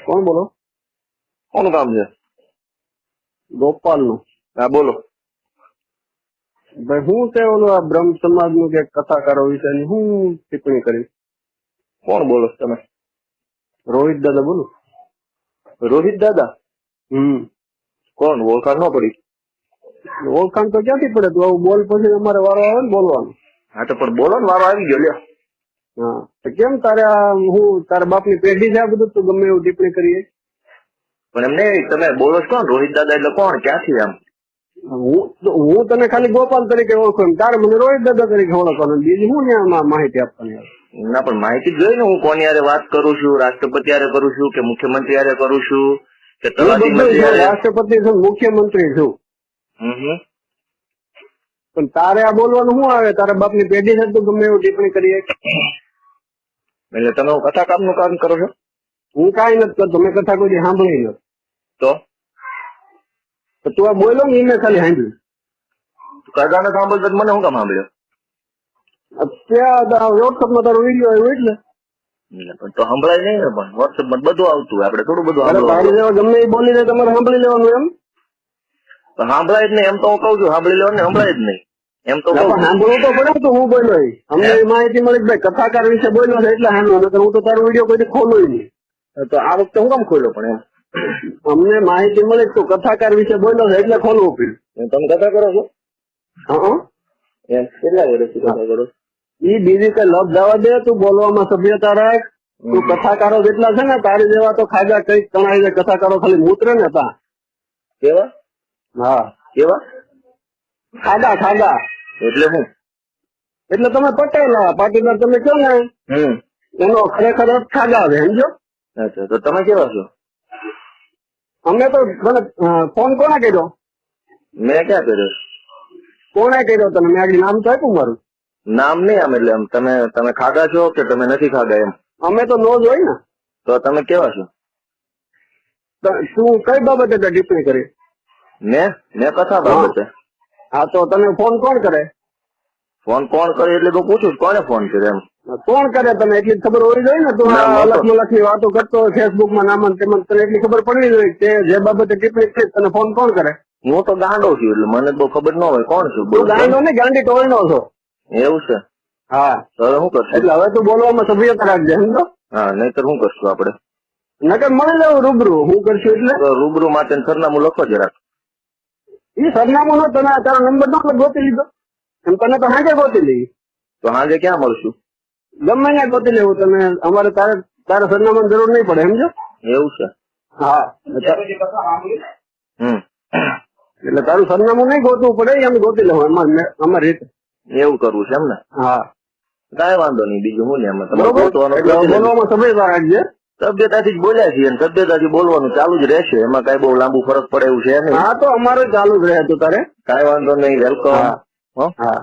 કોણ બોલો? કોનું કામ છે? ગોપાલ નું. હા બોલો. ભાઈ હું છે ઓલું આ બ્રહ્મ સમાજ નું કે કથાકારો વિશે હું ટિપ્પણી કરી? કોણ બોલો તમે? રોહિત દાદા બોલું. રોહિત દાદા? કોણ? ઓળખાણ ન પડી. ઓળખાણ તો ક્યાંથી પડે? તું આવું બોલ પછી અમારે વારો આવે ને બોલવાનું. હા તો પણ બોલો ને, વારો આવી ગયો લ્યો. હા તો કેમ તારે હું તારા બાપ ની પેઢી છે આ બધું તું ગમે એવું ટિપ્પણી કરીએ? પણ એમને તમે બોલો છો કોણ? રોહિત દાદા એટલે કોણ? ક્યાંથી આમ? હું તને ખાલી ગોપાલ તરીકે ઓળખું, તારે મને રોહિત દાદા તરીકે ઓળખવાનું. બીજી હું ને માહિતી આપવાની? ના પણ માહિતી જોઈ ને, હું કોની યારે વાત કરું છું? રાષ્ટ્રપતિ યારે કરું છું કે મુખ્યમંત્રી યારે કરું છું કે તલાટી મંત્રી યારે? રાષ્ટ્રપતિ છું, મુખ્યમંત્રી છું. પણ તારે આ બોલવાનું શું આવે? તારા બાપ ની પેઢી છે તું ગમે એવું ટિપ્પણી કરીએ? એટલે તમે કથા કામ નું કામ કરો છો? હું કઈ નથી કરતો, મેં કથા કોઈ સાંભળી નથી. તો તું આ બોલો ને મેં ખાલી સાંભળ્યું. કદાને સાંભળતો મને શું કામ સાંભળ્યો? ત્યાં વોટ્સઅપ માં તારો વિડીયો આવ્યો એટલે. તો સંભળાય નહીં ને, પણ વોટ્સઅપ માં બધું આવતું હોય, આપડે થોડું બધું તારી જેવા ગમે એ બોલી ને તમારે સાંભળી લેવાનું એમ? સાંભળાય જ નહીં એમ તો હું કઉ છું. સાંભળી લેવાનું ને, સંભળાય જ નહીં એમ તો સાંભળવું તો પડે તો હું બોલ્યો. અમને એ માહિતી મળી ભાઈ કથાકાર વિશે બોલ્યો છે એટલે સાંભળ્યું. હું તો તારો વિડીયો કોઈ ખોલું નહીં. તો આ વખતે હું કામ ખોલ્યો? પણ એમ અમને માહિતી મળી તું કથાકાર વિશે બોલ્યો છે એટલે ખોલવું પડ્યું. તમે કથા કરો છો? હા એમ કેટલા વર્ષથી કથા કરો? ઈ બીજી કઈ લપ જવા દે, તું બોલવામાં સભ્યતા રાખ. તું કથાકારો જેટલા છે ને તારી જેવા તો ખાધા કઈ તણાઈ જાય. કથાકારો ખાલી મૂત્ર ને તા કેવા? હા કેવા? ખાધા ખાધા એટલે હું? એટલે તમે પટેલ પાટીદાર તમે કહો ને એનો ખરેખર અર્થ ખાધા છે, સમજો? અચ્છા તો તમે કેવા છો? અમે તો મને ફોન કોને કર્યો? મેં ક્યાં કર્યો? કોને કર્યો તને? મેં આગળ નામ તો આપ્યું મારું. નામ નહીં આમ એટલે આમ તમે ખાધા છો કે તમે નથી ખાધા એમ? અમે તો નો જ હોય ને. તો તમે કેવા છો? તું કઈ બાબતે ટિપ્પણી કરી? મેં કથા બાબતે. હા તો તને ફોન કોણ કરે? ફોન કોણ કરે એટલે તો પૂછું કોને ફોન કરે એમ? કોણ કરે તને એટલી ખબર હોવી જોઈએ ને. તું અલગ મલક ની વાતો કરતો ફેસબુક માં નામ તેમ તને એટલી ખબર પડવી જોઈએ કે જે બાબતે ટિપ્પણી કરી તને ફોન કોણ કરે? હું તો ગાંડો છું એટલે મને બહુ ખબર ન હોય કોણ છું. તું ગાંડો ને ગાંડી ટોળનો છો. એવું છે? હા તો હવે શું કરશું? એટલે હવે તું બોલવામાં સભ્યતા રાખજે, સમજો? હા નહીતર શું કરશું આપડે? નકર મળી લેવું રૂબરૂ. હું કરશું એટલે રૂબરૂ માટે સરનામું લખો જરાક. એ સરનામું નો તને તારો નંબર નો ગોતી લીધો એમ તને તો હાજે ગોતી લઈ. તો હાજે ક્યાં મળશું? ગમે ત્યાં ગોતી લેવું તમે. અમારે તારા સરનામાની જરૂર નહીં પડે, સમજો? એવું છે? હા એટલે તારું સરનામું નહીં ગોતવું પડે, એમ ગોતી લેવું અમારી રીતે. એવું કરવું છે એમ ને? હા કઈ વાંધો નહીં. બીજું હું ને એમાં બોલવામાં સભ્યતા રાખજે. સભ્યતાથી જ બોલ્યા છીએ, સભ્યતાથી બોલવાનું ચાલુ જ રહેશે. એમાં કઈ બહુ લાંબુ ફરક પડે એવું છે નહીં. હા તો અમારે ચાલુ જ રહે. તું તારે કઈ વાંધો નહીં. વેલકમ. હા.